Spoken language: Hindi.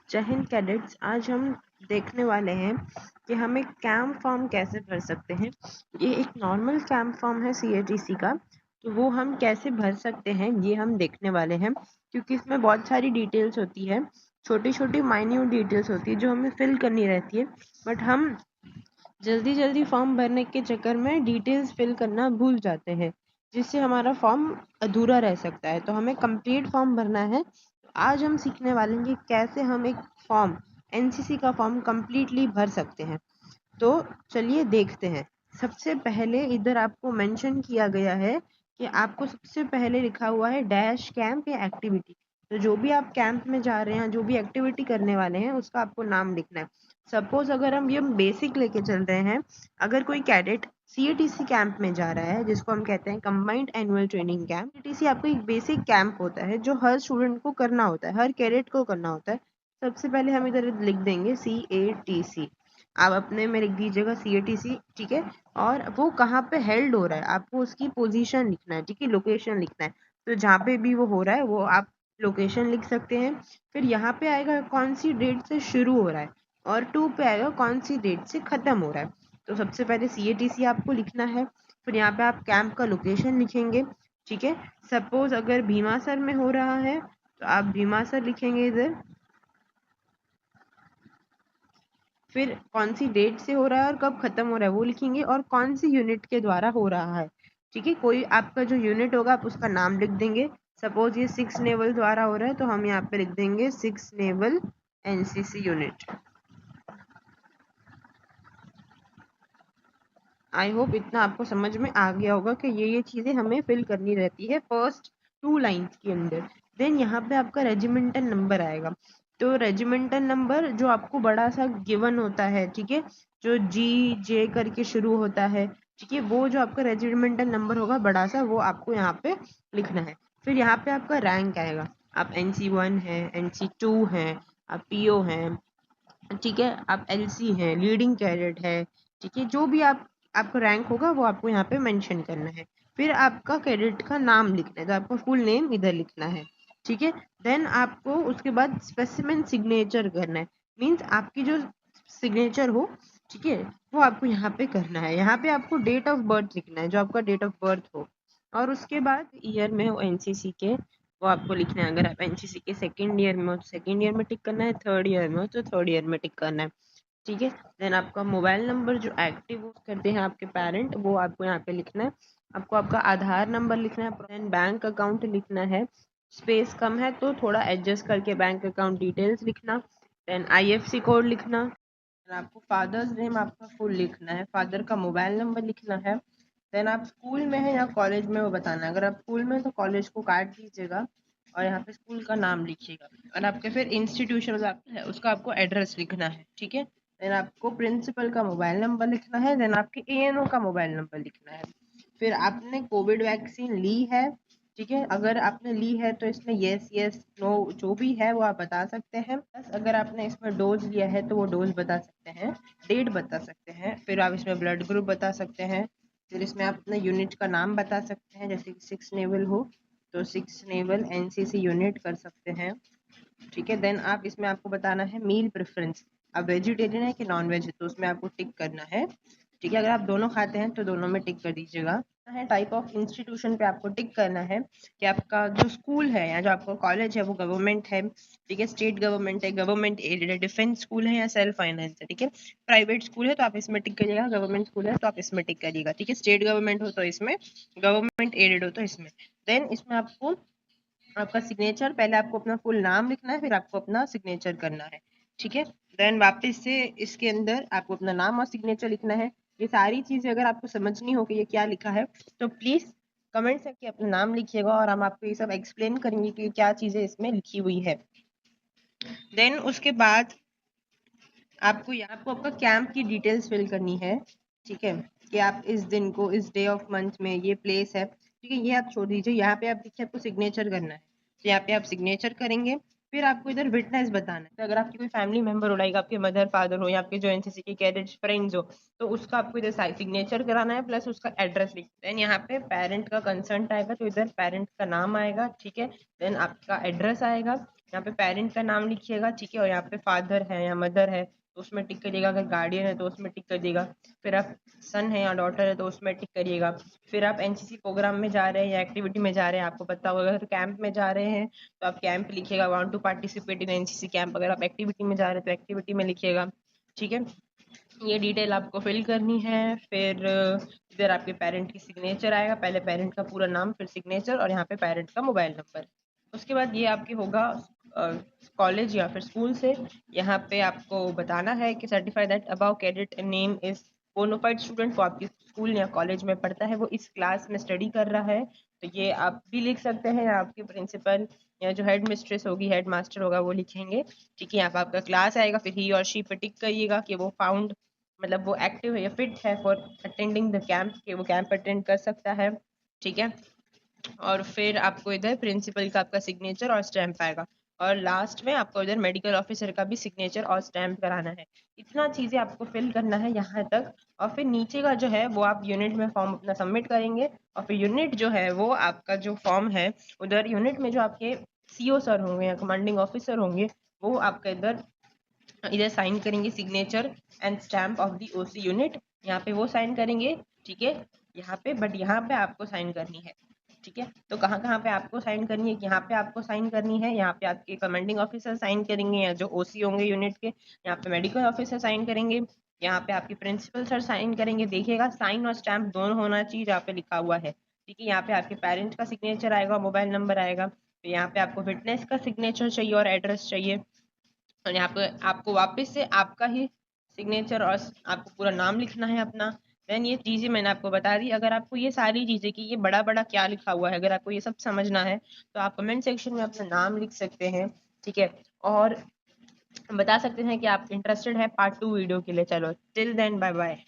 जय हिंद कैडेट्स, आज हम देखने वाले हैं कि हम एक कैंप फॉर्म कैसे भर सकते हैं। ये एक नॉर्मल कैंप फॉर्म है सीएटीसी का, तो वो हम कैसे भर सकते हैं ये हम देखने वाले हैं। क्योंकि इसमें बहुत सारी डिटेल्स होती है, छोटी छोटी माइन्यूट डिटेल्स होती है जो हमें फिल करनी रहती है, बट हम जल्दी जल्दी फॉर्म भरने के चक्कर में डिटेल्स फिल करना भूल जाते हैं, जिससे हमारा फॉर्म अधूरा रह सकता है। तो हमें कंप्लीट फॉर्म भरना है। आज हम सीखने वाले हैं कि कैसे हम एक फॉर्म, एनसीसी का फॉर्म कंप्लीटली भर सकते हैं। तो चलिए देखते हैं। सबसे पहले इधर आपको मेंशन किया गया है कि आपको सबसे पहले लिखा हुआ है डैश कैंप या एक्टिविटी। तो जो भी आप कैंप में जा रहे हैं, जो भी एक्टिविटी करने वाले हैं, उसका आपको नाम लिखना है। सपोज अगर हम ये बेसिक लेके चल रहे हैं, अगर कोई कैडेट सीएटीसी कैंप में जा रहा है, जिसको हम कहते हैं कंबाइंड एनुअल ट्रेनिंग कैंप। सीएटीसी आपको एक बेसिक कैंप होता है जो हर स्टूडेंट को करना होता है, हर कैडेट को करना होता है। सबसे पहले हम इधर लिख देंगे CATC। आप अपने में लिख दीजिएगा CATC, ठीक है। और वो कहाँ पे हेल्ड हो रहा है, आपको उसकी पोजीशन लिखना है, ठीक है, लोकेशन लिखना है। तो जहाँ पे भी वो हो रहा है वो आप लोकेशन लिख सकते हैं। फिर यहाँ पे आएगा कौन सी डेट से शुरू हो रहा है, और 2 पे आएगा कौन सी डेट से खत्म हो रहा है। तो सबसे पहले CATC आपको लिखना है। फिर यहाँ पे आप कैंप का लोकेशन लिखेंगे, ठीक है। सपोज अगर भीमासर में हो रहा है तो आप भीमासर लिखेंगे इधर। फिर कौन सी डेट से हो रहा है और कब खत्म हो रहा है वो लिखेंगे, और कौन सी यूनिट के द्वारा हो रहा है, ठीक है। कोई आपका जो यूनिट होगा आप उसका नाम लिख देंगे। सपोज ये 6 नेवल द्वारा हो रहा है तो हम यहाँ पे लिख देंगे 6 naval NCC unit. I hope इतना आपको समझ में आ गया होगा कि ये चीज़ें हमें फिल करनी रहती है फर्स्ट 2 लाइन्स के अंदर। देन यहाँ पे आपका रेजिमेंटल नंबर आएगा। तो रेजिमेंटल नंबर जो आपको बड़ा सा गिवन होता है, ठीक है, जो GJ करके शुरू होता है, ठीक है, वो जो आपका रेजिमेंटल नंबर होगा बड़ा सा, वो आपको यहाँ पे लिखना है। फिर यहाँ पे आपका रैंक आएगा, आप NC1 है, NC2 है, आप PO हैं, ठीक है, आप LC हैं, लीडिंग कैडेट है, ठीक है। जो भी आपका रैंक होगा वो आपको यहाँ पे मेंशन करना है। फिर आपका कैडेट का नाम लिखना है, तो आपको फुल नेम इधर लिखना है, ठीक है। देन आपको उसके बाद स्पेसिमेन सिग्नेचर करना है, मीन्स आपकी जो सिग्नेचर हो, ठीक है, वो आपको यहाँ पे करना है। यहाँ पे आपको डेट ऑफ बर्थ लिखना है, जो आपका डेट ऑफ बर्थ हो, और उसके बाद ईयर में हो एनसीसी के, वो आपको लिखना है। अगर आप एनसीसी के सेकेंड ईयर में हो तो सेकेंड ईयर में टिक करना है, थर्ड ईयर में हो तो थर्ड ईयर में टिक करना है, ठीक है। देन आपका मोबाइल नंबर जो एक्टिव यूज करते हैं आपके पेरेंट, वो आपको यहाँ पे लिखना है। आपको आपका आधार नंबर लिखना है। देन बैंक अकाउंट लिखना है, स्पेस कम है तो थोड़ा एडजस्ट करके बैंक अकाउंट डिटेल्स लिखना। देन IFC कोड लिखना। आपको फादर्स नेम आपका फुल लिखना है, फादर का मोबाइल नंबर लिखना है। देन आप स्कूल में हैं या कॉलेज में वो बताना है। अगर आप स्कूल में तो कॉलेज को काट दीजिएगा और यहाँ पे स्कूल का नाम लिखिएगा। और आपके फिर इंस्टीट्यूशन है उसका आपको एड्रेस लिखना है, ठीक है। देन आपको प्रिंसिपल का मोबाइल नंबर लिखना है। देन आपके ANO का मोबाइल नंबर लिखना है। फिर आपने कोविड वैक्सीन ली है, ठीक है। अगर आपने ली है तो इसमें येस येस नो जो भी है वो आप बता सकते हैं। बस अगर आपने इसमें डोज लिया है तो वो डोज बता सकते हैं, डेट बता सकते हैं। फिर आप इसमें ब्लड ग्रुप बता सकते हैं। फिर इसमें आप अपने यूनिट का नाम बता सकते हैं, जैसे कि 6 नेवल हो तो 6 नेवल NCC यूनिट कर सकते हैं, ठीक है। देन आप इसमें आपको बताना है मील प्रेफरेंस, आप वेजिटेरियन है कि नॉन वेज है तो उसमें आपको टिक करना है, ठीक है। अगर आप दोनों खाते हैं तो दोनों में टिक कर दीजिएगा। है टाइप ऑफ इंस्टीट्यूशन पे आपको टिक करना है कि आपका जो स्कूल है या जो आपका कॉलेज है वो गवर्नमेंट है, ठीक है, स्टेट गवर्नमेंट है, गवर्नमेंट एडेड है, डिफेंस स्कूल है या सेल्फ फाइनेंस है, ठीक है। प्राइवेट स्कूल है तो आप इसमें टिक करिएगा, गवर्नमेंट स्कूल है तो आप इसमें टिक करिएगा, ठीक है। स्टेट गवर्नमेंट हो तो इसमें, गवर्नमेंट एडेड हो तो इसमें। देन इसमें आपको आपका सिग्नेचर, पहले आपको अपना फुल नाम लिखना है, फिर आपको अपना सिग्नेचर करना है, ठीक है। देन वापस से इसके अंदर आपको अपना नाम और सिग्नेचर लिखना है। ये सारी चीजें अगर आपको समझनी हो कि ये क्या लिखा है तो प्लीज कमेंट करके अपना नाम लिखिएगा, और हम आपको ये सब एक्सप्लेन करेंगे कि क्या चीजें इसमें लिखी हुई है। देन उसके बाद आपको यहाँ आपको आपका कैंप की डिटेल्स फिल करनी है, ठीक है, कि आप इस दिन को, इस डे ऑफ मंथ में ये प्लेस है, ठीक है। ये आप छोड़ दीजिए, यहाँ पे आप देखिए आपको सिग्नेचर करना है, तो यहाँ पे आप सिग्नेचर करेंगे। फिर आपको इधर विटनेस बताना है। तो अगर आपकी कोई फैमिली मेंबर हो, लाइक आपके मदर फादर हो या आपके जो एनसीसी के कैडेट फ्रेंड्स हो, तो उसका आपको इधर सिग्नेचर कराना है, प्लस उसका एड्रेस लिखना है। यहाँ पे पेरेंट का कंसर्न आएगा तो इधर पेरेंट का नाम आएगा, ठीक है। देन आपका एड्रेस आएगा। यहाँ पे पेरेंट का नाम लिखिएगा, ठीक है, और यहाँ पे फादर है या मदर है तो उसमें टिक करिएगा, अगर गार्डियन है तो उसमें टिक कर दिएगा, फिर आप सन है या डॉटर है तो उसमें टिक करिएगा, फिर आप एनसीसी प्रोग्राम में जा रहे हैं या एक्टिविटी में जा रहे हैं, आपको पता होगा अगर कैंप में जा रहे हैं तो आप कैंप लिखिएगा, want to participate in NCC camp, अगर आप एक्टिविटी में जा रहे हैं तो एक्टिविटी में लिखिएगा, ठीक है। ये डिटेल आपको फिल करनी है। फिर इधर आपके पेरेंट की सिग्नेचर आएगा, पहले पेरेंट का पूरा नाम, फिर सिग्नेचर, और यहाँ पे पेरेंट का मोबाइल नंबर। उसके बाद ये आपके होगा कॉलेज या फिर स्कूल से, यहाँ पे आपको बताना है कि certify that above cadet name is bonafide student, वो आपके स्कूल या कॉलेज में पढ़ता है, वो इस क्लास में स्टडी कर रहा है, तो ये आप भी लिख सकते हैं, या आपके प्रिंसिपल या जो हेड मिस्ट्रेस होगी, हेड मास्टर होगा, वो लिखेंगे, ठीक है। यहाँ पे आपका क्लास आएगा, फिर ही और शी पे टिक करिएगा कि वो फाउंड, मतलब वो एक्टिव है या फिट है फॉर अटेंडिंग द कैंप, कि वो कैंप अटेंड कर सकता है, ठीक है। और फिर आपको इधर प्रिंसिपल का आपका सिग्नेचर और स्टैम्प आएगा, और लास्ट में आपको इधर मेडिकल ऑफिसर का भी सिग्नेचर और स्टैम्प कराना है। इतना चीजें आपको फिल करना है यहाँ तक, और फिर नीचे का जो है वो आप यूनिट में फॉर्म अपना सबमिट करेंगे, और फिर यूनिट जो है वो आपका जो फॉर्म है, उधर यूनिट में जो आपके सीओ सर होंगे या कमांडिंग ऑफिसर होंगे, वो आपका इधर साइन करेंगे, signature and stamp of the OC unit, यहाँ पे वो साइन करेंगे, ठीक है। यहाँ पे बट यहाँ पे आपको साइन करनी है, ठीक है। तो कहाँ कहाँ पे आपको साइन करनी है, यहाँ पे आपको साइन करनी है, यहाँ पे आपके कमांडिंग ऑफिसर साइन करेंगे या जो ओसी होंगे यूनिट के, यहाँ पे मेडिकल ऑफिसर साइन करेंगे, यहाँ पे आपके प्रिंसिपल सर साइन करेंगे, देखिएगा साइन और स्टैम्प दोनों होना चाहिए जहाँ पे लिखा हुआ है, ठीक है। यहाँ पे आपके पेरेंट्स का सिग्नेचर आएगा, मोबाइल नंबर आएगा, तो यहाँ पे आपको विटनेस का सिग्नेचर चाहिए और एड्रेस चाहिए, और यहाँ पे आपको वापस से आपका ही सिग्नेचर और आपको पूरा नाम लिखना है अपना। देन ये चीजें मैंने आपको बता दी। अगर आपको ये सारी चीजें कि ये बड़ा बड़ा क्या लिखा हुआ है, अगर आपको ये सब समझना है तो आप कमेंट सेक्शन में अपना नाम लिख सकते हैं, ठीक है, और बता सकते हैं कि आप इंटरेस्टेड है पार्ट 2 वीडियो के लिए। चलो टिल देन बाय बाय।